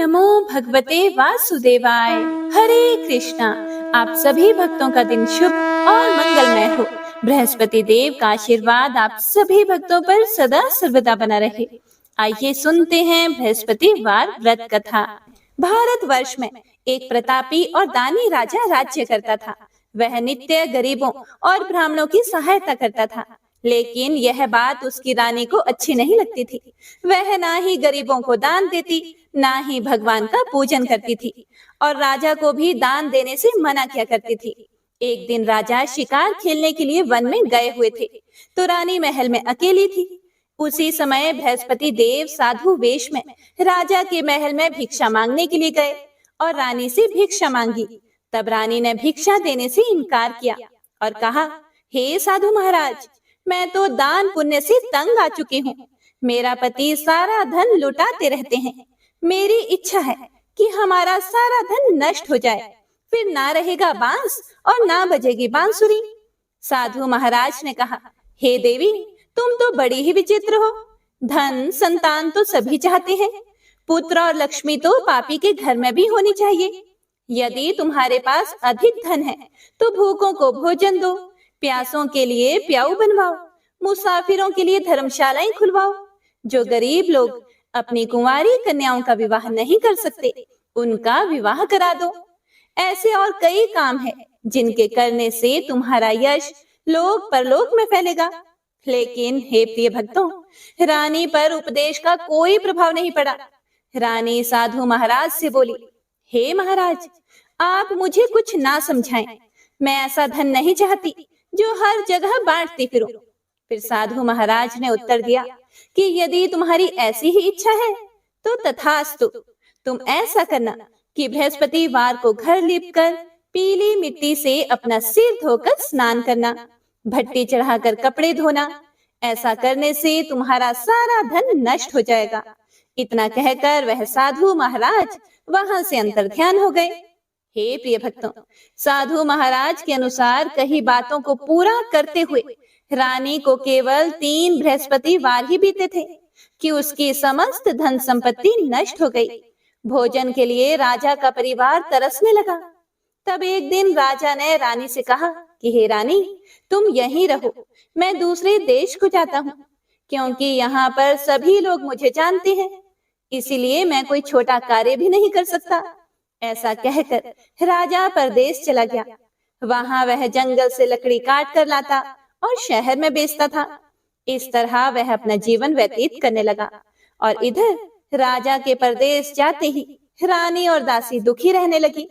नमो भगवते वासुदेवाय। हरे कृष्णा। आप सभी भक्तों का दिन शुभ और मंगलमय हो। बृहस्पति देव का आशीर्वाद आप सभी भक्तों पर सदा सर्वदा बना रहे। आइए सुनते हैं बृहस्पतिवार व्रत कथा। भारतवर्ष में एक प्रतापी और दानी राजा राज्य करता था। वह नित्य गरीबों और ब्राह्मणों की सहायता करता था, लेकिन यह बात उसकी रानी को अच्छी नहीं लगती थी। वह ना ही गरीबों को दान देती, ना ही भगवान का पूजन करती थी, और राजा को भी दान देने से मना किया करती थी। एक दिन राजा शिकार खेलने के लिए वन में गए हुए थे, तो रानी महल में अकेली थी। उसी समय बृहस्पति देव साधु वेश में राजा के महल में भिक्षा मांगने के लिए गए और रानी से भिक्षा मांगी। तब रानी ने भिक्षा देने से इनकार किया और कहा, हे साधु महाराज, मैं तो दान पुण्य से तंग आ चुकी हूँ। मेरा पति सारा धन लुटाते रहते हैं। मेरी इच्छा है कि हमारा सारा धन नष्ट हो जाए, फिर ना रहेगा बांस और ना बजेगी बांसुरी। साधु महाराज ने कहा, हे देवी, तुम तो बड़ी ही विचित्र हो। धन संतान तो सभी चाहते हैं, पुत्र और लक्ष्मी तो पापी के घर में भी होनी चाहिए। यदि तुम्हारे पास अधिक धन है तो भूखों को भोजन दो, प्यासों के लिए प्याऊ बनवाओ, मुसाफिरों के लिए धर्मशालाएं खुलवाओ। जो गरीब लोग अपनी कुंवारी कन्याओं का विवाह नहीं कर सकते, उनका विवाह करा दो। ऐसे और कई काम हैं जिनके करने से तुम्हारा यश लोक परलोक में फैलेगा। लेकिन हे प्रिय भक्तों, रानी पर उपदेश का कोई प्रभाव नहीं पड़ा। रानी साधु महाराज से बोली, हे महाराज, आप मुझे कुछ ना समझाएं। मैं ऐसा धन नहीं चाहती जो हर जगह बांटती फिरूं। फिर साधु महाराज ने उत्तर दिया कि यदि तुम्हारी ऐसी ही इच्छा है तो तथास्तु। तुम ऐसा करना कि बृहस्पतिवार को घर लीपकर पीली मिट्टी से अपना सिर धोकर स्नान करना, भट्टी चढ़ाकर कपड़े धोना। ऐसा करने से तुम्हारा सारा धन नष्ट हो जाएगा। इतना कहकर वह साधु महाराज वहां से अंतर्ध्यान हो गए। हे प्रिय भक्तों, साधु महाराज के अनुसार कही बातों को पूरा करते हुए रानी को केवल 3 बृहस्पतिवार ही बीते थे कि उसकी समस्त धन संपत्ति नष्ट हो गई। भोजन के लिए राजा का परिवार तरसने लगा। तब एक दिन राजा ने रानी से कहा कि हे रानी, तुम यहीं रहो, मैं दूसरे देश को जाता हूँ, क्योंकि यहाँ पर सभी लोग मुझे जानते हैं, इसीलिए मैं कोई छोटा कार्य भी नहीं कर सकता। ऐसा कहकर राजा परदेश चला गया। वहां वह जंगल से लकड़ी काट कर लाता और शहर में बेचता था। इस तरह वह अपना जीवन व्यतीत करने लगा। और इधर राजा के परदेश जाते ही रानी और दासी दुखी रहने लगी।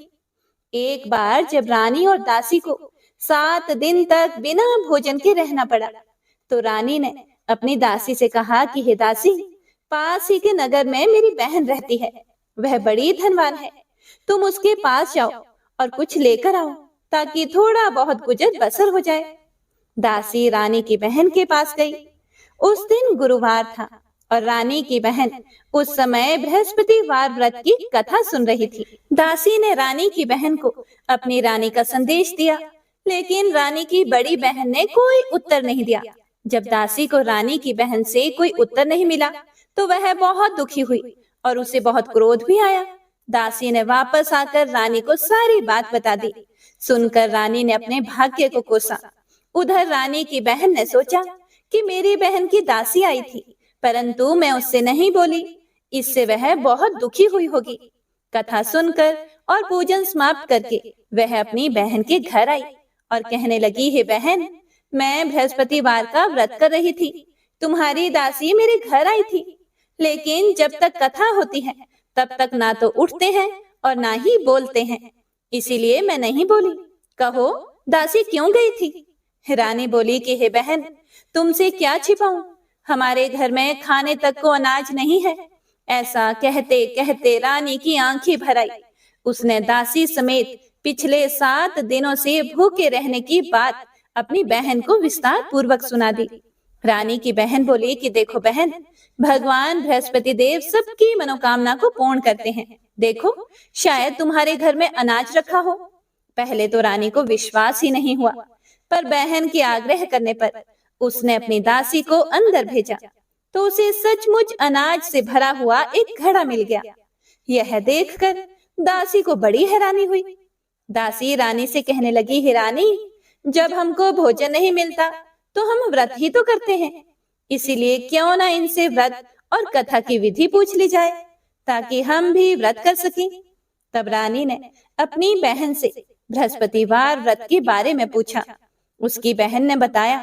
एक बार जब रानी और दासी को 7 दिन तक बिना भोजन के रहना पड़ा, तो रानी ने अपनी दासी से कहा कि हे दासी, पास ही के नगर में मेरी बहन रहती है, वह बड़ी धनवान है। तुम उसके पास जाओ और कुछ लेकर आओ, ताकि थोड़ा बहुत गुजर बसर हो जाए। दासी रानी की बहन के पास गई। उस दिन गुरुवार था और रानी की बहन उस समय बृहस्पतिवार व्रत की कथा सुन रही थी। दासी ने रानी की बहन को अपनी रानी का संदेश दिया, लेकिन रानी की बड़ी बहन ने कोई उत्तर नहीं दिया। जब दासी को रानी की बहन से कोई उत्तर नहीं मिला, तो वह बहुत दुखी हुई और उसे बहुत क्रोध भी आया। दासी ने वापस आकर रानी को सारी बात बता दी। सुनकर रानी ने अपने भाग्य को कोसा। उधर रानी की बहन ने सोचा कि मेरी बहन की दासी आई थी, परंतु मैं उससे नहीं बोली, इससे वह बहुत दुखी हुई होगी। कथा सुनकर और पूजन समाप्त करके वह अपनी बहन के घर आई और कहने लगी, हे बहन, मैं बृहस्पतिवार का व्रत कर रही थी। तुम्हारी दासी मेरे घर आई थी, लेकिन जब तक कथा होती है तब तक ना तो उठते हैं और ना ही बोलते हैं, इसीलिए मैं नहीं बोली। कहो, दासी क्यों गई थी? रानी बोली कि हे बहन, तुमसे क्या छिपाऊं, हमारे घर में खाने तक को अनाज नहीं है। ऐसा कहते कहते रानी की आंखें भर आई। उसने दासी समेत पिछले 7 दिनों से भूखे रहने की बात अपनी बहन को विस्तार पूर्वक सुना दी। रानी की बहन बोली कि देखो बहन, भगवान बृहस्पति देव सबकी मनोकामना को पूर्ण करते हैं। देखो, शायद तुम्हारे घर में अनाज रखा हो। पहले तो रानी को विश्वास ही नहीं हुआ, पर बहन के आग्रह करने पर उसने अपनी दासी को अंदर भेजा, तो उसे सचमुच अनाज से भरा हुआ एक घड़ा मिल गया। यह देखकर दासी को बड़ी हैरानी हुई। दासी रानी से कहने लगी, हे रानी, जब हमको भोजन नहीं मिलता तो हम व्रत ही तो करते हैं, इसीलिए क्यों ना इनसे व्रत और कथा की विधि पूछ ली जाए ताकि हम भी व्रत कर सकें। तब रानी ने अपनी बहन से बृहस्पतिवार व्रत के बारे में पूछा। उसकी बहन ने बताया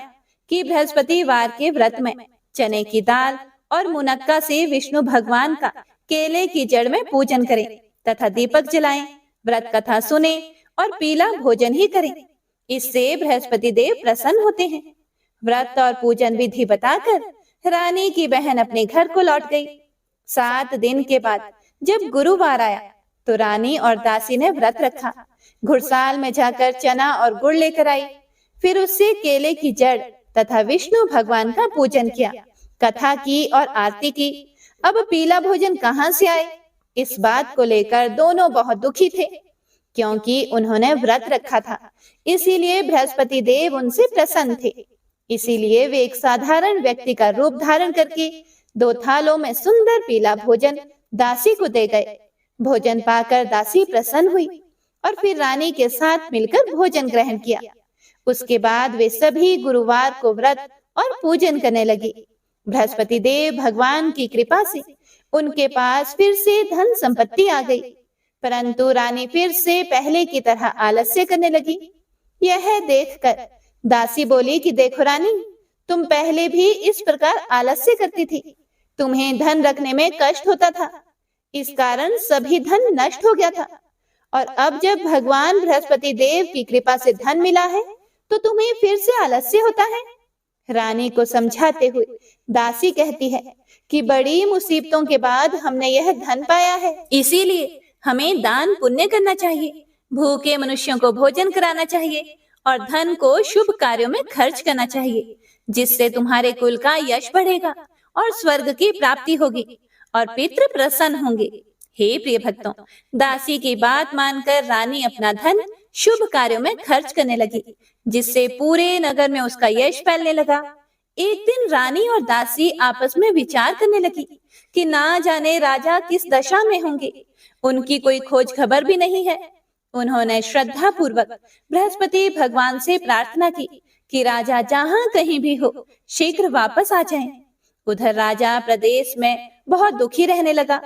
कि बृहस्पतिवार के व्रत में चने की दाल और मुनक्का से विष्णु भगवान का केले की जड़ में पूजन करें तथा दीपक जलाएं, व्रत कथा सुने और पीला भोजन ही करें। इससे बृहस्पति देव प्रसन्न होते हैं। व्रत और पूजन विधि बताकर रानी की बहन अपने घर को लौट गई। 7 दिन के बाद जब गुरुवार आया तो रानी और दासी ने व्रत रखा। घुड़साल में जाकर चना और गुड़ लेकर आई, फिर उससे केले की जड़ तथा विष्णु भगवान का पूजन किया, कथा की और आरती की। अब पीला भोजन कहाँ से आए, इस बात को लेकर दोनों बहुत दुखी थे, क्योंकि उन्होंने व्रत रखा था, इसीलिए बृहस्पति देव उनसे प्रसन्न थे। इसीलिए वे एक साधारण व्यक्ति का रूप धारण करके 2 थालों में सुंदर पीला भोजन दासी को दे गए। भोजन पाकर दासी प्रसन्न हुई और फिर रानी के साथ मिलकर भोजन ग्रहण किया। उसके बाद वे सभी गुरुवार को व्रत और पूजन करने लगे। बृहस्पति देव भगवान की कृपा से उनके पास फिर से धन संपत्ति आ गई, परंतु रानी फिर से पहले की तरह आलस्य करने लगी। यह देखकर दासी बोली कि देखो रानी, तुम पहले भी इस प्रकार आलस्य करती थी, तुम्हें धन रखने में कष्ट होता था, इस कारण सभी धन नष्ट हो गया था, और अब जब भगवान बृहस्पति देव की कृपा से धन मिला है तो तुम्हें फिर से आलस्य होता है। रानी को समझाते हुए दासी कहती है कि बड़ी मुसीबतों के बाद हमने यह धन पाया है, इसीलिए हमें दान पुण्य करना चाहिए, भूखे मनुष्यों को भोजन कराना चाहिए और धन को शुभ कार्यों में खर्च करना चाहिए, जिससे तुम्हारे कुल का यश बढ़ेगा और स्वर्ग की प्राप्ति होगी और पितृ प्रसन्न होंगे। हे प्रिय भक्तों, दासी की बात मानकर रानी अपना धन शुभ कार्यों में खर्च करने लगी, जिससे पूरे नगर में उसका यश फैलने लगा। एक दिन रानी और दासी आपस में विचार करने लगी कि ना जाने राजा किस दशा में होंगे, उनकी कोई खोज खबर भी नहीं है। उन्होंने श्रद्धा पूर्वक बृहस्पति भगवान से प्रार्थना की कि राजा जहाँ कहीं भी हो शीघ्र वापस आ जाएं। उधर राजा प्रदेश में बहुत दुखी रहने लगा।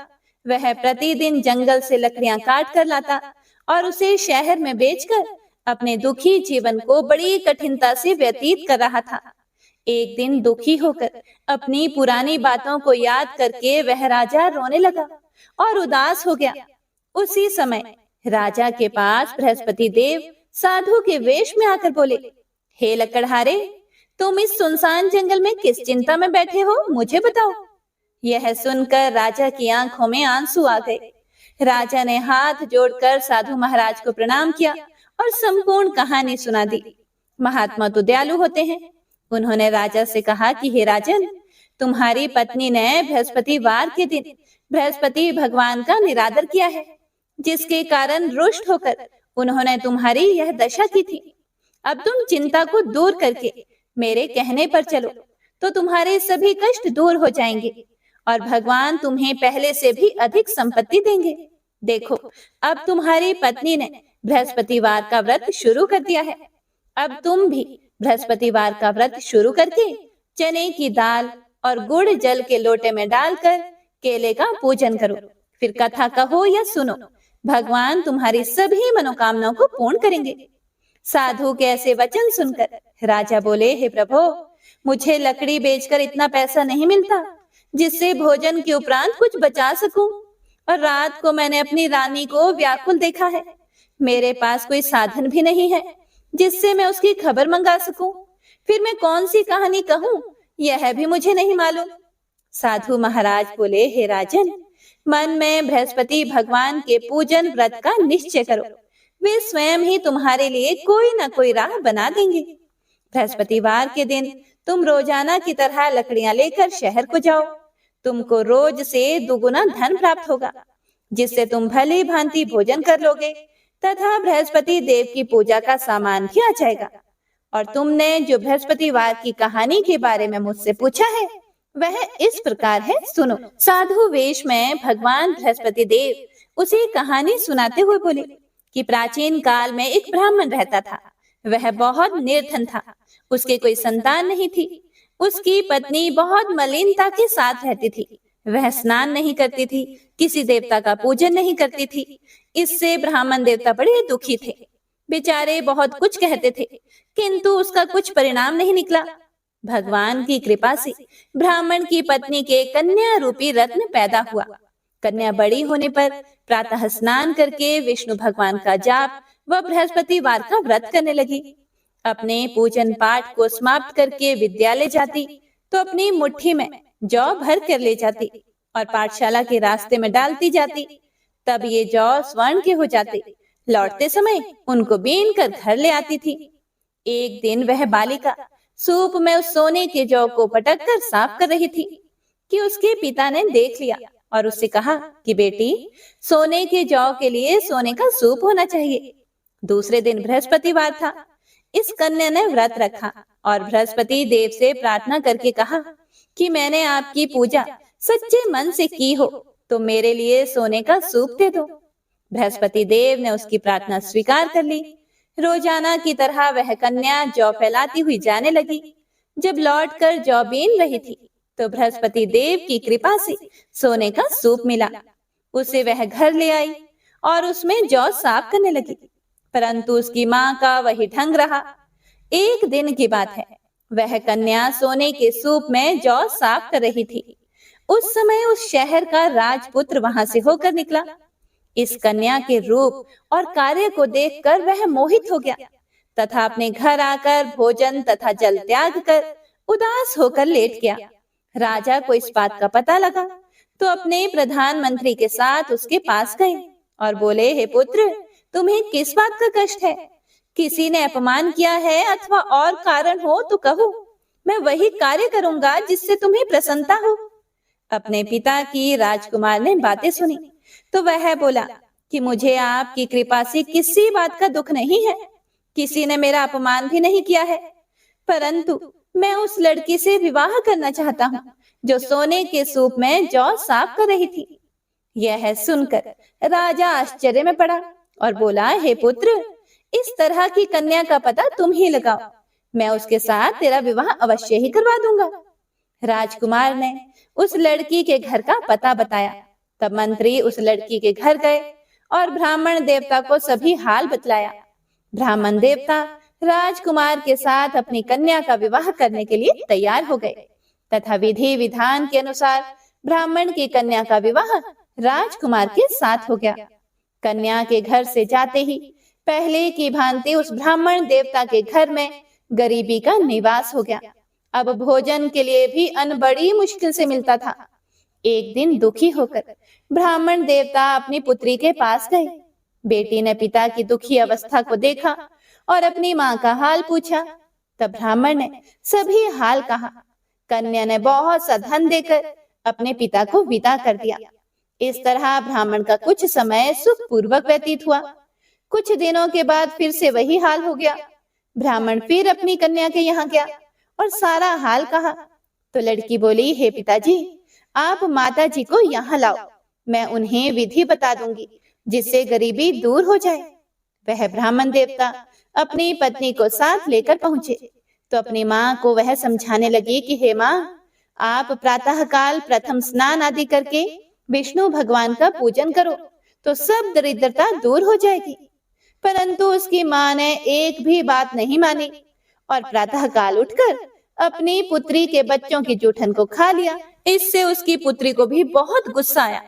वह प्रतिदिन जंगल से लकड़ियां काट कर लाता और उसे शहर में बेचकर अपने दुखी जीवन को बड़ी कठिनता से व्यतीत कर रहा था। एक दिन दुखी होकर अपनी पुरानी बातों को याद करके वह राजा रोने लगा और उदास हो गया। उसी समय राजा के पास बृहस्पति देव साधु के वेश में आकर बोले, हे लकड़हारे, तुम इस सुनसान जंगल में किस चिंता में बैठे हो, मुझे बताओ। यह सुनकर राजा की आंखों में आंसू आ गए। राजा ने हाथ जोड़कर साधु महाराज को प्रणाम किया और संपूर्ण कहानी सुना दी। महात्मा तो दयालु होते हैं। उन्होंने राजा से कहा कि हे राजन, तुम्हारी पत्नी ने बृहस्पतिवार के दिन बृहस्पति भगवान का निरादर किया है, जिसके कारण रुष्ट होकर उन्होंने तुम्हारी यह दशा की थी। अब तुम चिंता को दूर करके मेरे कहने पर चलो तो तुम्हारे सभी कष्ट दूर हो जाएंगे और भगवान तुम्हें पहले से भी अधिक संपत्ति देंगे। देखो, अब तुम्हारी पत्नी ने बृहस्पतिवार का व्रत शुरू कर दिया है। अब तुम भी बृहस्पतिवार का व्रत शुरू करके चने की दाल और गुड़ जल के लोटे में डालकर केले का पूजन करो, फिर कथा कहो या सुनो, भगवान तुम्हारी सभी मनोकामनाओं को पूर्ण करेंगे। साधु के ऐसे वचन सुनकर राजा बोले, हे प्रभु, मुझे लकड़ी बेचकर इतना पैसा नहीं मिलता जिससे भोजन के उपरांत कुछ बचा सकूं, और रात को मैंने अपनी रानी को व्याकुल देखा है। मेरे पास कोई साधन भी नहीं है जिससे मैं उसकी खबर मंगा सकूं। फिर मैं कौन सी कहानी कहूं, यह भी मुझे नहीं मालूम। साधु महाराज बोले, हे राजन, मन में बृहस्पति भगवान के पूजन व्रत का निश्चय करो, वे स्वयं ही तुम्हारे लिए कोई ना कोई राह बना देंगे। बृहस्पतिवार के दिन तुम रोजाना की तरह लकड़ियां लेकर शहर को जाओ। तुमको रोज से दुगुना धन प्राप्त होगा, जिससे तुम भली भांति भोजन कर लोगे तथा बृहस्पति देव की पूजा का सामान भी आ जाएगा। और तुमने जो बृहस्पतिवार की कहानी के बारे में मुझसे पूछा है वह इस प्रकार है, सुनो। साधु वेश में भगवान बृहस्पति देव उसे कहानी सुनाते हुए बोले कि प्राचीन काल में एक ब्राह्मण रहता था। वह बहुत निर्धन था, उसके कोई संतान नहीं थी। उसकी पत्नी बहुत मलिनता के साथ रहती थी। वह स्नान नहीं करती थी, किसी देवता का पूजन नहीं करती थी। इससे ब्राह्मण देवता बड़े दुखी थे। बेचारे बहुत कुछ कहते थे, किंतु उसका कुछ परिणाम नहीं निकला। भगवान की कृपा से ब्राह्मण की पत्नी के कन्या रूपी रत्न पैदा हुआ। कन्या बड़ी होने पर प्रातः स्नान करके विष्णु भगवान का जाप व बृहस्पतिवार का व्रत करने लगी। अपने पूजन पाठ को समाप्त करके विद्यालय जाती तो अपनी मुट्ठी में जौ भर कर ले जाती और पाठशाला के रास्ते में डालती जाती। तब ये जौ स्वर्ण के हो जाते। लौटते समय उनको बीन कर घर ले आती थी। एक दिन वह बालिका सूप में उस सोने के जौ को पटक कर साफ कर रही थी कि उसके पिता ने देख लिया और उससे कहा कि बेटी, सोने के जौ के लिए सोने का सूप होना चाहिए। दूसरे दिन बृहस्पतिवार था। इस कन्या ने व्रत रखा और बृहस्पति देव से प्रार्थना करके कहा कि मैंने आपकी पूजा सच्चे मन से की हो तो मेरे लिए सोने का सूप दे दो। बृहस्पति देव ने उसकी प्रार्थना स्वीकार कर ली। रोजाना की तरह वह कन्या जौ फैलाती हुई जाने लगी। जब लौटकर जौ बीन रही थी तो बृहस्पति देव की कृपा से सोने का सूप मिला। उसे वह घर ले आई और उसमें जौ साफ करने लगी, परंतु उसकी माँ का वही ढंग रहा। एक दिन की बात है, वह कन्या सोने के सूप में जौ साफ कर रही थी। उस समय उस शहर का राजपुत्र वहां से होकर निकला। इस कन्या के रूप और कार्य को देखकर वह मोहित हो गया तथा अपने घर आकर भोजन तथा जल त्याग कर उदास होकर लेट गया। राजा को इस बात का पता लगा तो अपने प्रधानमंत्री के साथ उसके पास गए और बोले, हे पुत्र, तुम्हें किस बात का कष्ट है? किसी ने अपमान किया है अथवा और कारण हो तो कहो, मैं वही कार्य करूंगा जिससे तुम्हें प्रसन्नता हो। अपने पिता की राजकुमार ने बातें सुनी तो वह बोला कि मुझे आपकी कृपा से किसी बात का दुख नहीं है, किसी ने मेरा अपमान भी नहीं किया है, परंतु मैं उस लड़की से विवाह करना चाहता हूँ जो सोने के सूप में जौ साफ कर रही थी। यह सुनकर राजा आश्चर्य में पड़ा और बोला, हे पुत्र, इस तरह की कन्या का पता तुम ही लगाओ, मैं उसके साथ तेरा विवाह अवश्य ही करवा दूंगा। राजकुमार ने उस लड़की के घर का पता बताया। तब मंत्री उस लड़की के घर गए और ब्राह्मण देवता को सभी हाल बतलाया। ब्राह्मण देवता राजकुमार के साथ अपनी कन्या का विवाह करने के लिए तैयार हो गए तथा विधि विधान के अनुसार ब्राह्मण की कन्या का विवाह राजकुमार के साथ हो गया। कन्या के घर से जाते ही पहले की भांति उस ब्राह्मण देवता के घर में गरीबी का निवास हो गया। अब भोजन के लिए भी अन्न बड़ी मुश्किल से मिलता था। एक दिन दुखी होकर ब्राह्मण देवता अपनी पुत्री के पास गए। बेटी ने पिता की दुखी अवस्था को देखा और अपनी माँ का हाल पूछा। तब ब्राह्मण ने सभी हाल कहा। कन्या ने बहुत सा धन देकर अपने पिता को विदा कर दिया। इस तरह ब्राह्मण का कुछ समय सुखपूर्वक व्यतीत हुआ। कुछ दिनों के बाद फिर से वही हाल हो गया। ब्राह्मण फिर अपनी कन्या के यहाँ गया और सारा हाल कहा तो लड़की बोली, हे पिताजी, आप माता जी को यहाँ लाओ, मैं उन्हें विधि बता दूंगी जिससे गरीबी दूर हो जाए। वह ब्राह्मण देवता अपनी पत्नी को साथ लेकर पहुंचे तो अपनी माँ को वह समझाने लगी कि हे माँ, आप प्रातः काल प्रथम स्नान आदि करके विष्णु भगवान का पूजन करो तो सब दरिद्रता दूर हो जाएगी। परंतु उसकी माँ ने एक भी बात नहीं मानी और प्रातः काल उठकर अपनी पुत्री के बच्चों की जूठन को खा लिया। इससे उसकी पुत्री को भी बहुत गुस्सा आया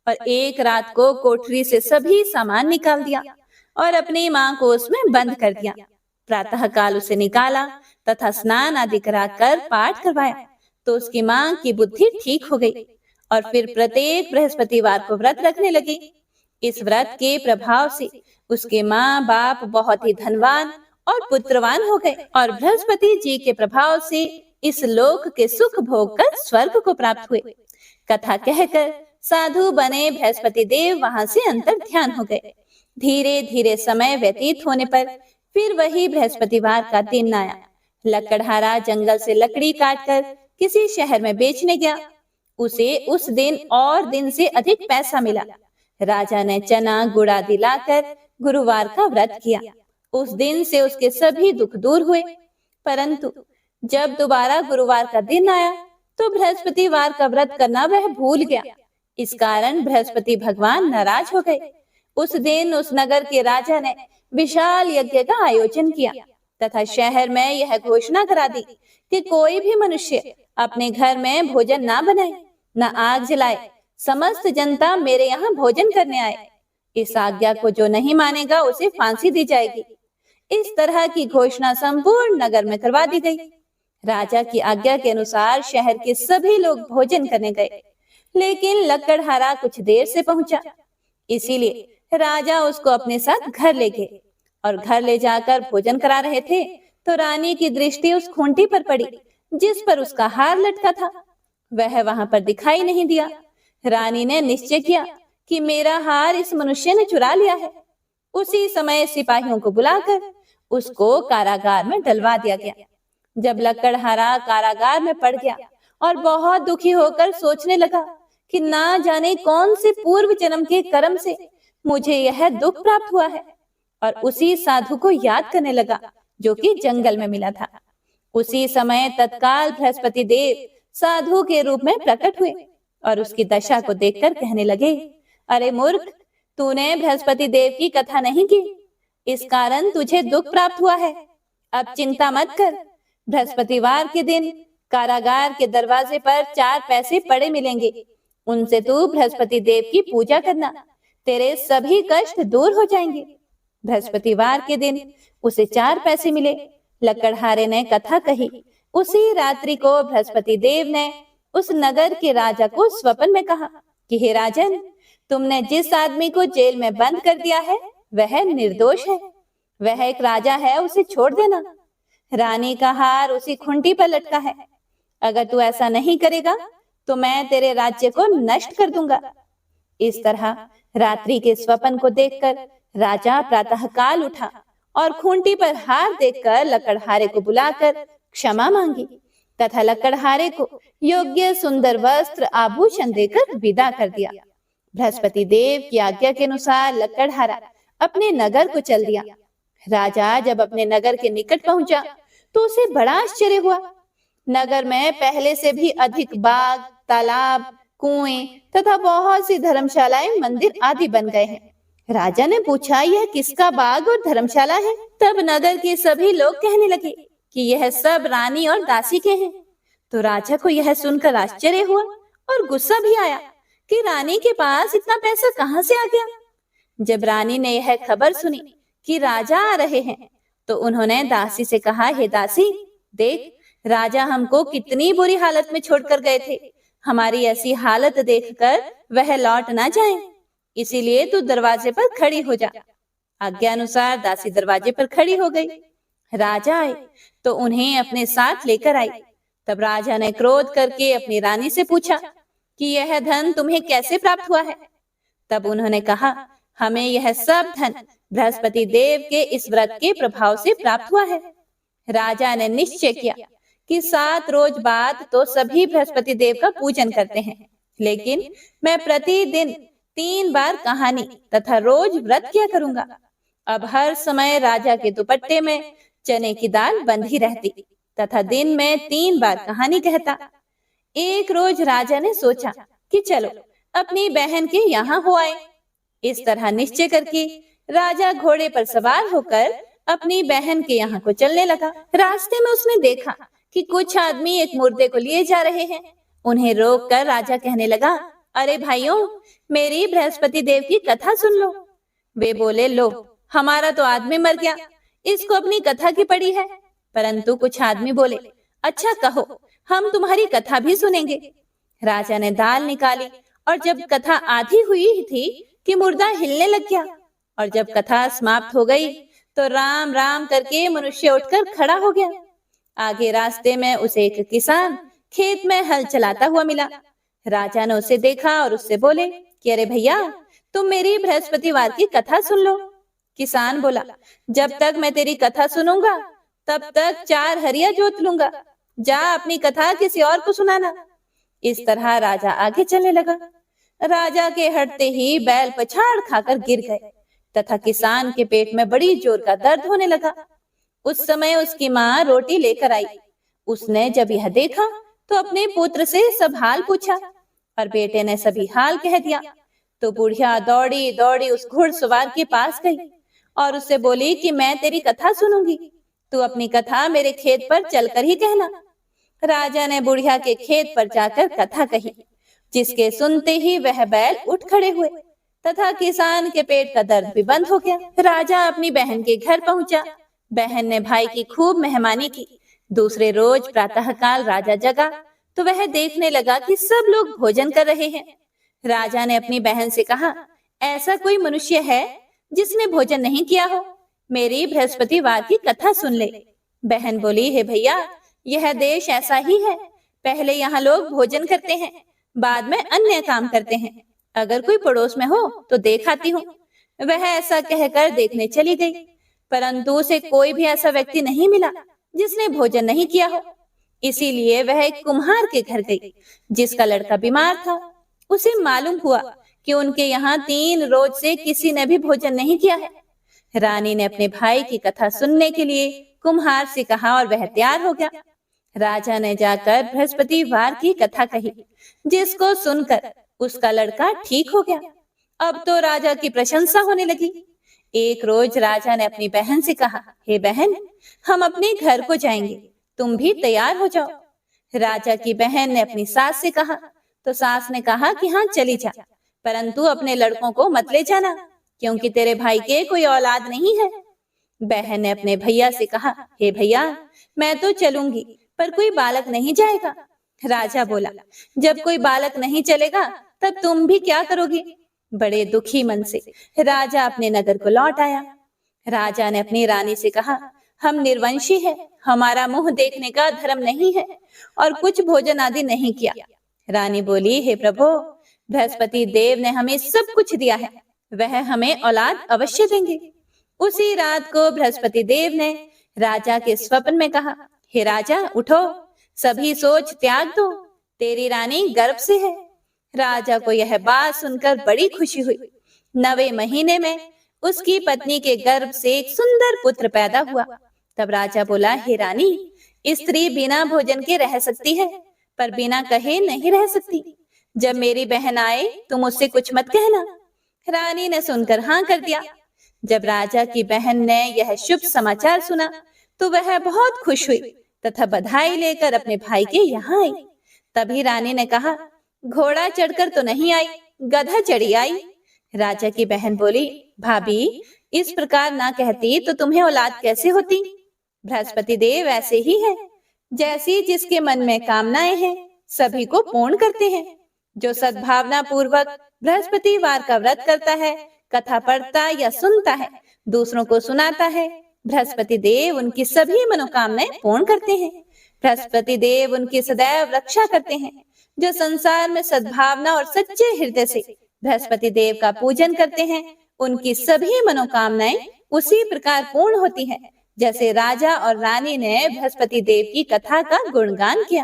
और एक रात को कोठरी से सभी सामान निकाल दिया और अपनी माँ को उसमें बंद कर दिया। प्रातः काल उसे निकाला तथा स्नान आदि कराकर पाठ करवाया तो उसकी माँ की बुद्धि ठीक हो गई और फिर प्रत्येक बृहस्पतिवार को व्रत रखने लगी। इस व्रत के प्रभाव से उसके माँ बाप बहुत ही धनवान और पुत्रवान हो गए और बृहस्पति जी के प्रभाव से इस लोक के सुख भोग कर स्वर्ग को प्राप्त हुए। कथा कहकर साधु बने बृहस्पति देव वहां से अंतर ध्यान हो गए। धीरे धीरे समय व्यतीत होने पर फिर वही बृहस्पतिवार का दिन आया। लकड़हारा जंगल से लकड़ी काटकर किसी शहर में बेचने गया। उसे उस दिन और दिन से अधिक पैसा मिला। राजा ने चना गुड़ आदि लाकर गुरुवार का व्रत किया। उस दिन से उसके सभी दुख दूर हुए। परंतु जब दोबारा गुरुवार का दिन आया तो बृहस्पतिवार का व्रत करना वह भूल गया। इस कारण बृहस्पति भगवान नाराज हो गए। उस दिन उस नगर के राजा ने विशाल यज्ञ का आयोजन किया तथा शहर में यह घोषणा करा दी कि कोई भी मनुष्य अपने घर में भोजन ना बनाए, न आग जलाए। समस्त जनता मेरे यहाँ भोजन करने आए। इस आज्ञा को जो नहीं मानेगा उसे फांसी दी जाएगी। इस तरह की घोषणा संपूर्ण नगर में करवा दी गई। राजा की आज्ञा के अनुसार शहर के सभी लोग भोजन करने गए, लेकिन लकड़हारा कुछ देर से पहुंचा। इसीलिए राजा उसको अपने साथ घर ले गए और घर ले जाकर भोजन करा रहे थे तो रानी की दृष्टि उस खूंटी पर पड़ी जिस पर उसका हार लटका था। वह वहां पर दिखाई नहीं दिया। रानी ने निश्चय किया कि मेरा हार इस मनुष्य ने चुरा लिया है। उसी समय सिपाहियों को बुलाकर उसको कारागार में डलवा दिया गया। जब लकड़हारा कारागार में पड़ गया और बहुत दुखी होकर सोचने लगा कि ना जाने कौन से पूर्व जन्म के कर्म से मुझे यह दुख प्राप्त हुआ है, और उसी साधु को याद करने लगा जो कि जंगल में मिला था। उसी समय तत्काल बृहस्पति देव साधु के रूप में प्रकट हुए और उसकी दशा को देखकर कहने लगे, अरे मूर्ख, तूने बृहस्पति देव की कथा नहीं की, इस कारण तुझे दुख प्राप्त हुआ है। अब चिंता मत कर। बृहस्पतिवार के दिन कारागार के दरवाजे पर 4 पैसे पड़े मिलेंगे। उनसे तू बृहस्पति देव की पूजा करना, तेरे सभी कष्ट दूर हो जाएंगे। बृहस्पतिवार के दिन उसे 4 पैसे मिले। लकड़हारे ने कथा कही। उसी रात्रि को बृहस्पति देव ने उस नगर के राजा को स्वप्न में कहा कि हे राजन, तुमने जिस आदमी को जेल में बंद कर दिया है वह निर्दोष है। वह एक राजा है, उसे छोड़ देना। रानी का हार उसी खूंटी पर लटका है। अगर तू ऐसा नहीं करेगा तो मैं तेरे राज्य को नष्ट कर दूंगा। इस तरह रात्रि के स्वप्न को देखकर राजा प्रातःकाल उठा और खूंटी पर हार देखकर लकड़हारे को बुलाकर क्षमा मांगी तथा लकड़हारे को योग्य सुंदर वस्त्र आभूषण देकर विदा कर दिया। बृहस्पति देव की आज्ञा के अनुसार लकड़हारा अपने नगर को चल दिया। राजा जब अपने नगर के निकट पहुंचा तो उसे बड़ा आश्चर्य हुआ। नगर में पहले से भी अधिक बाग, तालाब, कुएं तथा बहुत सी धर्मशालाएं, मंदिर आदि बन गए हैं। राजा ने पूछा, यह किसका बाग और धर्मशाला है? तब नगर के सभी लोग कहने लगे कि यह सब रानी और दासी के हैं। तो राजा को यह सुनकर आश्चर्य हुआ और गुस्सा भी आया कि रानी के पास इतना पैसा कहां से आ गया। जब रानी ने यह खबर सुनी कि राजा आ रहे हैं तो उन्होंने दासी से कहा, हे दासी, देख, राजा हमको कितनी बुरी हालत में छोड़कर गए थे। हमारी ऐसी हालत देखकर वह लौट ना जाए, इसीलिए तू दरवाजे पर खड़ी हो जा। आज्ञा अनुसार दासी दरवाजे पर खड़ी हो गई। राजा आए तो उन्हें अपने साथ लेकर आई। तब राजा ने क्रोध करके अपनी रानी से पूछा कि यह धन तुम्हें कैसे प्राप्त हुआ है? तब उन्होंने कहा, हमें यह सब धन बृहस्पति देव के इस व्रत के प्रभाव से प्राप्त हुआ है। राजा ने निश्चय किया कि 7 रोज बाद तो सभी बृहस्पति देव का पूजन करते हैं, लेकिन मैं प्रतिदिन 3 बार कहानी तथा रोज व्रत किया करूंगा। अब हर समय राजा के दुपट्टे में चने की दाल बंधी रहती तथा दिन में 3 बार कहानी कहता। एक रोज राजा ने सोचा कि चलो अपनी बहन के यहाँ हो आए। इस तरह निश्चय करके राजा घोड़े पर सवार होकर अपनी बहन के यहाँ को चलने लगा। रास्ते में उसने देखा कि कुछ आदमी एक मुर्दे को लिए जा रहे हैं। उन्हें रोककर राजा कहने लगा, अरे भाइयों, मेरी बृहस्पति देव की कथा सुन लो। वे बोले, लो, हमारा तो आदमी मर गया, इसको अपनी कथा की पड़ी है। परंतु कुछ आदमी बोले, अच्छा कहो, हम तुम्हारी कथा भी सुनेंगे। राजा ने दाल निकाली और जब कथा आधी हुई थी कि मुर्दा हिलने लग गया, और जब कथा समाप्त हो गई तो राम राम करके मनुष्य उठकर खड़ा हो गया। आगे रास्ते में उसे एक किसान खेत में हल चलाता हुआ मिला। राजा ने उसे देखा और उससे बोले कि अरे भैया, तुम मेरी बृहस्पतिवार की कथा सुन लो। किसान बोला, जब तक मैं तेरी कथा सुनूंगा तब तक 4 हरिया जोत लूंगा। जा अपनी कथा किसी और को सुनाना। इस तरह राजा आगे चलने लगा। राजा के हटते ही बैल पछाड़ खाकर गिर गए तथा किसान के पेट में बड़ी जोर का दर्द होने लगा। उस समय उसकी माँ रोटी लेकर आई। उसने जब यह देखा तो अपने पुत्र से सब हाल पूछा और बेटे ने सभी हाल कह दिया। तो बुढ़िया दौड़ी दौड़ी उस घुड़सवार के पास गई और उससे बोली कि मैं तेरी कथा सुनूंगी, तू अपनी कथा मेरे खेत पर चलकर ही कहना। राजा ने बुढ़िया के खेत पर जाकर कथा कही, जिसके सुनते ही वह बैल उठ खड़े हुए तथा किसान के पेट का दर्द भी बंद हो गया। राजा अपनी बहन के घर पहुंचा। बहन ने भाई की खूब मेहमानी की। दूसरे रोज प्रातःकाल राजा जगा तो वह देखने लगा कि सब लोग भोजन कर रहे हैं। राजा ने अपनी बहन से कहा, ऐसा कोई मनुष्य है जिसने भोजन नहीं किया हो? मेरी बृहस्पतिवार की कथा सुन ले। बहन बोली, हे भैया, यह देश ऐसा ही है। पहले यहाँ लोग भोजन करते हैं, बाद में अन्य काम करते हैं। अगर कोई पड़ोस में हो तो देख आती हूँ। वह ऐसा कहकर देखने चली गई, परंतु उसे कोई भी ऐसा व्यक्ति नहीं मिला जिसने भोजन नहीं किया हो। इसीलिए वह एक कुम्हार के घर गई, जिसका लड़का बीमार था। उसे मालूम हुआ कि उनके यहाँ 3 रोज से किसी ने भी भोजन नहीं किया है। रानी ने अपने भाई की कथा सुनने के लिए कुम्हार से कहा और वह तैयार हो गया। राजा ने जाकर बृहस्पतिवार की कथा कही, जिसको सुनकर उसका लड़का ठीक हो गया। अब तो राजा की प्रशंसा होने लगी। एक रोज राजा ने अपनी बहन से कहा, हे बहन, हम अपने घर को जाएंगे, तुम भी तैयार हो जाओ। राजा की बहन ने अपनी सास से कहा तो सास ने कहा कि हाँ चली जा, परंतु अपने लड़कों को मत ले जाना, क्योंकि तेरे भाई के कोई औलाद नहीं है। बहन ने अपने भैया से कहा, हे भैया, मैं तो चलूंगी, पर कोई बालक नहीं जाएगा। राजा बोला, जब कोई बालक नहीं चलेगा तब तुम भी क्या करोगी? बड़े दुखी मन से राजा अपने नगर को लौट आया। राजा ने अपनी रानी से कहा, हम निर्वंशी हैं, हमारा मुंह देखने का धर्म नहीं है और कुछ भोजन आदि नहीं किया। रानी बोली, हे प्रभु, बृहस्पति देव ने हमें सब कुछ दिया है, वह हमें औलाद अवश्य देंगे। उसी रात को बृहस्पति देव ने राजा के स्वप्न में कहा, हे राजा, उठो, सभी सोच त्याग दो, तेरी रानी गर्भ से है। राजा को यह बात सुनकर बड़ी खुशी हुई। 9वें महीने में उसकी पत्नी के गर्भ से एक सुंदर पुत्र पैदा हुआ। तब राजा बोला, हे रानी, स्त्री बिना भोजन के रह सकती है, पर बिना कहे नहीं रह सकती। जब मेरी बहन आए तुम उससे कुछ मत कहना। रानी ने सुनकर हाँ कर दिया। जब राजा की बहन ने यह शुभ समाचार सुना तो वह बहुत खुश हुई तथा बधाई लेकर अपने भाई के यहाँ आई। तभी रानी ने कहा, घोड़ा चढ़कर तो नहीं आई, गधा चढ़ी आई। राजा की बहन बोली, भाभी, इस प्रकार ना कहती तो तुम्हें औलाद कैसे होती? बृहस्पति देव ऐसे ही है, जैसी जिसके मन में कामनाएं हैं सभी को पूर्ण करते हैं। जो सद्भावना पूर्वक बृहस्पतिवार का व्रत करता है, कथा पढ़ता या सुनता है, दूसरों को सुनाता है, बृहस्पति देव उनकी सभी मनोकामनाएं पूर्ण करते हैं। बृहस्पति देव उनकी सदैव रक्षा करते हैं। जो संसार में सद्भावना और सच्चे हृदय से बृहस्पति देव का पूजन करते हैं, उनकी सभी मनोकामनाएं उसी प्रकार पूर्ण होती हैं, जैसे राजा और रानी ने बृहस्पति देव की कथा का गुणगान किया।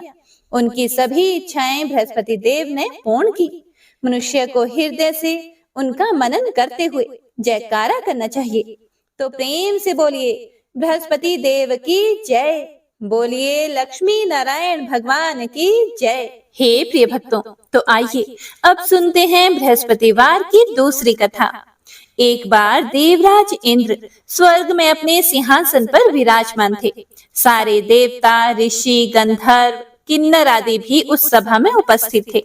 उनकी सभी इच्छाएं बृहस्पति देव ने पूर्ण की। मनुष्य को हृदय से उनका मनन करते हुए जयकारा करना चाहिए। तो प्रेम से बोलिए, बृहस्पति देव की जय। बोलिए, लक्ष्मी नारायण भगवान की जय। हे प्रिय भक्तों, तो आइए अब सुनते हैं बृहस्पतिवार की दूसरी कथा। एक बार देवराज इंद्र स्वर्ग में अपने सिंहासन पर विराजमान थे। सारे देवता, ऋषि, गंधर्व, किन्नर आदि भी उस सभा में उपस्थित थे।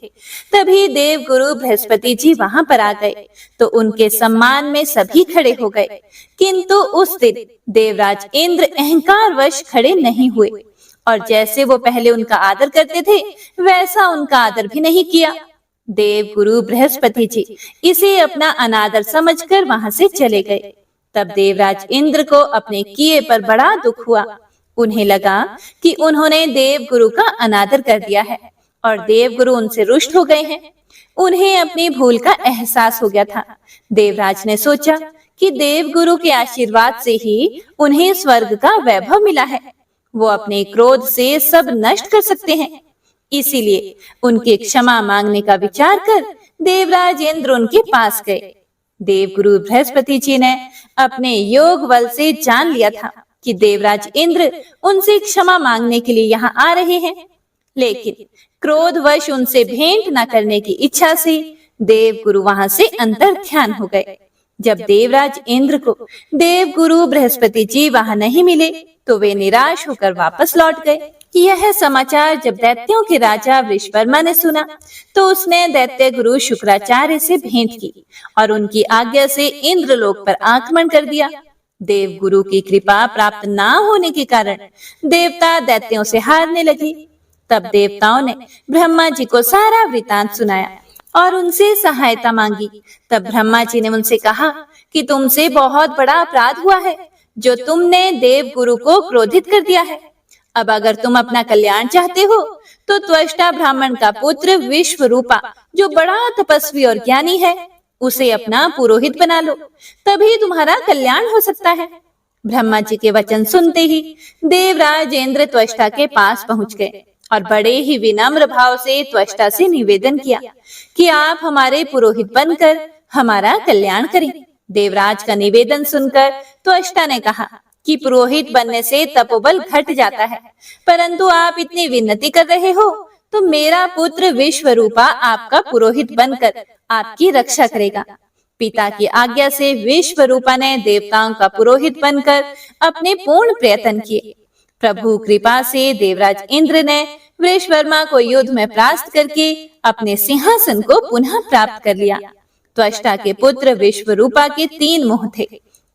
तभी देव गुरु बृहस्पति जी वहां पर आ गए तो उनके सम्मान में सभी खड़े हो गए। किंतु उस दिन देवराज इंद्र अहंकार वश खड़े नहीं हुए और जैसे वो पहले उनका आदर करते थे वैसा उनका आदर भी नहीं किया। देव गुरु बृहस्पति जी इसे अपना अनादर समझकर वहां से चले गए। तब देवराज इंद्र को अपने किए पर बड़ा दुख हुआ। उन्हें लगा कि उन्होंने देव गुरु का अनादर कर दिया है और देव गुरु उनसे रुष्ट हो गए हैं। उन्हें अपनी भूल का एहसास हो गया था। देवराज ने सोचा कि देव गुरु के आशीर्वाद से ही उन्हें स्वर्ग का वैभव मिला है, वो अपने क्रोध से सब नष्ट कर सकते हैं। इसीलिए उनके क्षमा मांगने का विचार कर देवराज इंद्र उनके पास गए। देवगुरु बृहस्पति जी ने अपने योग बल से जान लिया था कि देवराज इंद्र उनसे क्षमा मांगने के लिए यहाँ आ रहे हैं, लेकिन क्रोधवश उनसे भेंट न करने की इच्छा से देवगुरु वहां से अंतर ध्यान हो गए। जब देवराज इंद्र को देवगुरु बृहस्पति जी वहां नहीं मिले तो वे निराश होकर वापस लौट गए। यह समाचार जब दैत्यों के राजा वृषवर्मा ने सुना तो उसने दैत्य गुरु शुक्राचार्य से भेंट की और उनकी आज्ञा से इंद्रलोक पर आक्रमण कर दिया। देवगुरु की कृपा प्राप्त न होने के कारण देवता दैत्यों से हारने लगे। तब देवताओं ने ब्रह्मा जी को सारा वृतांत सुनाया और उनसे सहायता मांगी। तब ब्रह्मा जी ने उनसे कहा कि तुमसे बहुत बड़ा अपराध हुआ है जो तुमने देवगुरु को क्रोधित कर दिया है। अब अगर तुम अपना कल्याण चाहते हो तो त्वष्टा ब्राह्मण का पुत्र विश्वरूपा जो बड़ा तपस्वी और ज्ञानी है उसे अपना पुरोहित बना लो, तभी तुम्हारा कल्याण हो सकता है। ब्रह्मा जी के वचन सुनते ही देवराज इंद्र त्वष्टा के पास पहुंच गए और बड़े ही विनम्र भाव से त्वष्टा से निवेदन किया कि आप हमारे पुरोहित बनकर हमारा कल्याण करें। देवराज का निवेदन सुनकर त्वष्टा ने कहा कि पुरोहित बनने से तपोबल घट जाता है, परंतु आप इतनी विनती कर रहे हो तो मेरा पुत्र विश्वरूपा आपका पुरोहित बनकर आपकी रक्षा करेगा। पिता की आज्ञा से विश्वरूपा ने देवताओं का पुरोहित बनकर अपने पूर्ण प्रयत्न किए। प्रभु कृपा से देवराज इंद्र ने वृषवर्मा को युद्ध में परास्त करके अपने सिंहासन को पुनः प्राप्त कर लिया। त्वष्टा के पुत्र विश्वरूपा के 3 मुंह थे।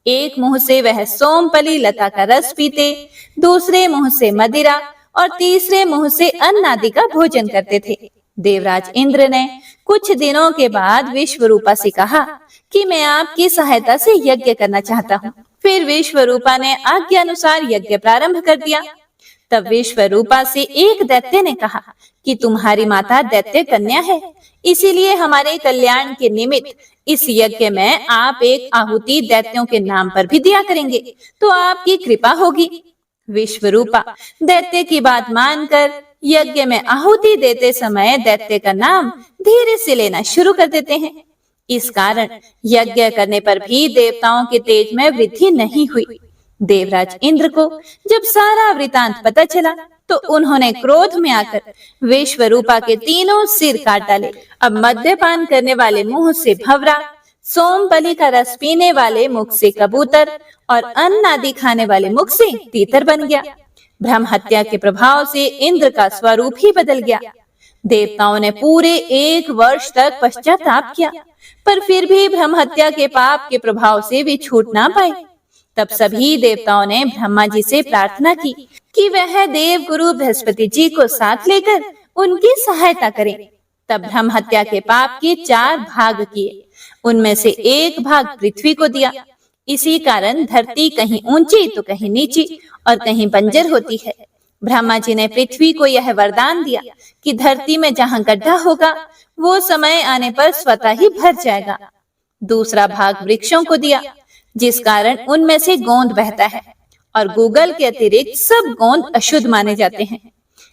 एक मुंह से वह सोमपली लता का रस पीते, दूसरे मुंह से मदिरा और तीसरे मुंह से अन्न आदि का भोजन करते थे। देवराज इंद्र ने कुछ दिनों के बाद विश्वरूपा से कहा कि मैं आपकी सहायता से यज्ञ करना चाहता हूँ। फिर विश्वरूपा ने आज्ञा अनुसार यज्ञ प्रारंभ कर दिया। तब विश्वरूपा से एक दैत्य ने कहा कि तुम्हारी माता दैत्य कन्या है, इसीलिए हमारे कल्याण के निमित्त इस यज्ञ में आप एक आहुति दैत्यों के नाम पर भी दिया करेंगे तो आपकी कृपा होगी। विश्वरूपा दैत्य की बात मानकर यज्ञ में आहुति देते समय दैत्य का नाम धीरे से लेना शुरू कर देते हैं। इस कारण यज्ञ करने पर भी देवताओं के तेज में वृद्धि नहीं हुई। देवराज इंद्र को जब सारा वृतांत पता चला तो उन्होंने क्रोध में आकर विश्वरूपा के 3 सिर काट डाले। अब मद्यपान करने वाले मुंह से भंवरा, सोमबलि का रस पीने वाले मुख से कबूतर और अन्न आदि खाने वाले मुख से तीतर बन गया। ब्रह्म हत्या के प्रभाव से इंद्र का स्वरूप ही बदल गया। देवताओं ने पूरे 1 वर्ष तक पश्चाताप किया, पर फिर भी ब्रह्म हत्या के पाप के प्रभाव से वे छूट ना पाए। तब सभी देवताओं ने ब्रह्मा जी से प्रार्थना की कि वह देवगुरु बृहस्पति जी को साथ लेकर उनकी सहायता करें। तब ब्रह्म हत्या के पाप के 4 भाग किए, उनमें से 1 भाग पृथ्वी को दिया। इसी कारण धरती कहीं ऊंची तो कहीं नीची और कहीं बंजर होती है। ब्रह्मा जी ने पृथ्वी को यह वरदान दिया कि धरती में जहाँ गड्ढा होगा वो समय आने पर स्वतः ही भर जाएगा। दूसरा भाग वृक्षों को दिया, जिस कारण उनमें से गोंद बहता है और गूगल के अतिरिक्त सब गोंद अशुद्ध माने जाते हैं।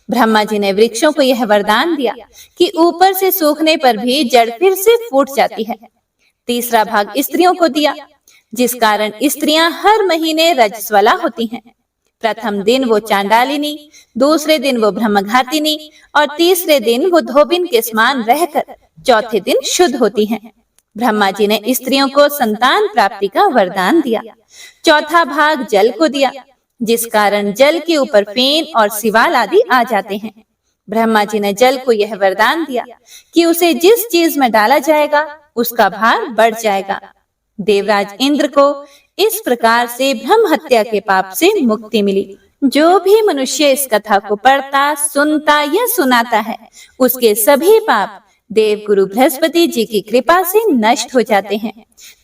ब्रह्मा जी ने वृक्षों को यह वरदान दिया कि ऊपर से सूखने पर भी जड़ फिर से फूट जाती है। तीसरा भाग स्त्रियों को दिया, जिस कारण स्त्रियां हर महीने रजस्वला होती हैं। प्रथम दिन वो चांडालिनी, दूसरे दिन वो ब्रह्मघातिनी और तीसरे दिन वो धोबिन के समान रहकर चौथे दिन शुद्ध होती हैं। ब्रह्मा जी ने स्त्रियों को संतान प्राप्ति का वरदान दिया। चौथा भाग जल को दिया, जिस कारण जल के ऊपर फेन और सिवाल आदि आ जाते हैं। ब्रह्मा जी ने जल को यह वरदान दिया कि उसे जिस चीज में डाला जाएगा उसका भार बढ़ जाएगा। देवराज इंद्र को इस प्रकार से ब्रह्म हत्या के पाप से मुक्ति मिली। जो भी मनुष्य इस कथा को पढ़ता, सुनता या सुनाता है, उसके सभी पाप देवगुरु बृहस्पति जी की कृपा से नष्ट हो जाते हैं।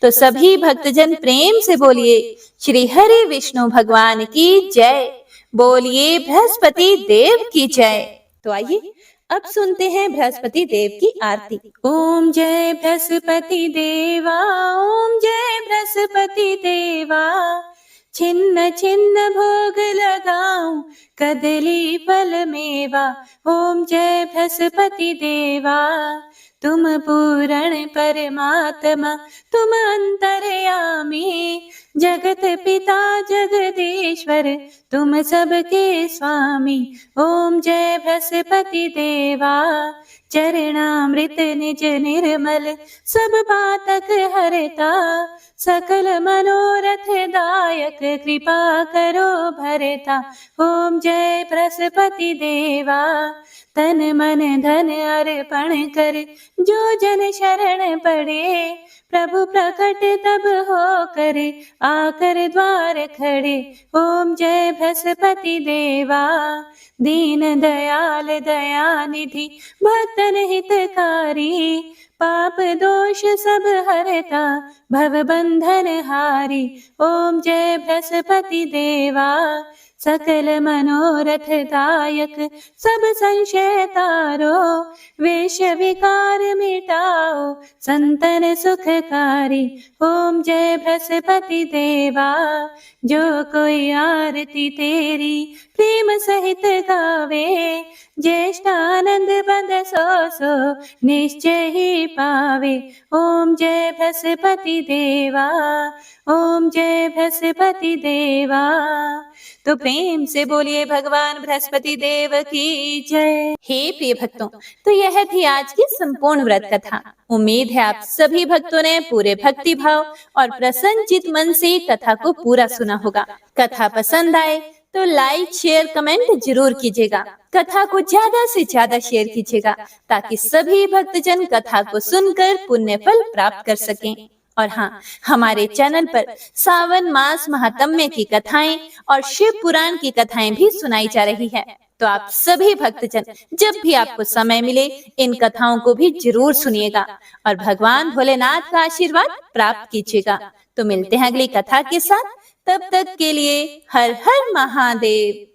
तो सभी भक्तजन प्रेम से बोलिए श्री हरि विष्णु भगवान की जय, बोलिए बृहस्पति देव की जय। तो आइए अब सुनते हैं बृहस्पति देव की आरती। ओम जय बृहस्पति देवा, ओम जय बृहस्पति देवा, छिन्न छिन्न भोग लगाऊं कदली फल मेवा। ओम जय बृहस्पति देवा, तुम पूर्ण परमात्मा तुम अंतर्यामी, जगत पिता जगदीश्वर तुम सबके स्वामी। ओम जय बृहस्पति देवा, चरणामृत निज निर्मल, सब पातक हरता, सकल मनोरथ दायक, कृपा करो भरता। ओम जय बृहस्पति देवा, तन मन धन अर्पण कर, जो जन शरण पड़े, प्रभु प्रकट तब हो करे, आकर द्वार खड़े। ओम जय बृहस्पति देवा, दीन दयाल दयानिधि, भक्तन हितकारी, पाप दोष सब हरता, भव बंधन हारी। ओम जय बृहस्पति देवा, सकल मनोरथ दायक, सब संशय तारो, वेश विकार मिटाओ, संतन सुखकारी। ओम जय बृहस्पति देवा, जो कोई आरती तेरी प्रेम सहित गावे, ज्येष्ठ आनंद बंद सो निश्चय ही पावे। ओम जय बृहस्पति देवा, ओम जय बृहस्पति देवा। तो प्रेम से बोलिए भगवान बृहस्पति देव की जय। हे प्रिय भक्तों, तो यह थी आज की संपूर्ण व्रत कथा। उम्मीद है आप सभी भक्तों ने पूरे भक्ति भाव और प्रसन्नचित मन से कथा को पूरा सुना होगा। कथा पसंद आए तो लाइक शेयर कमेंट जरूर कीजिएगा। कथा को ज्यादा से ज्यादा शेयर कीजिएगा, ताकि सभी भक्तजन कथा को सुनकर पुण्य फल प्राप्त कर सकें। और हाँ, हमारे चैनल पर सावन मास महात्म्य की कथाएं और शिव पुराण की कथाएं भी सुनाई जा रही है। तो आप सभी भक्तजन जब भी आपको समय मिले इन कथाओं को भी जरूर सुनिएगा और भगवान भोलेनाथ का आशीर्वाद प्राप्त कीजिएगा। तो मिलते हैं अगली कथा के साथ, तब तक के लिए हर हर महादेव।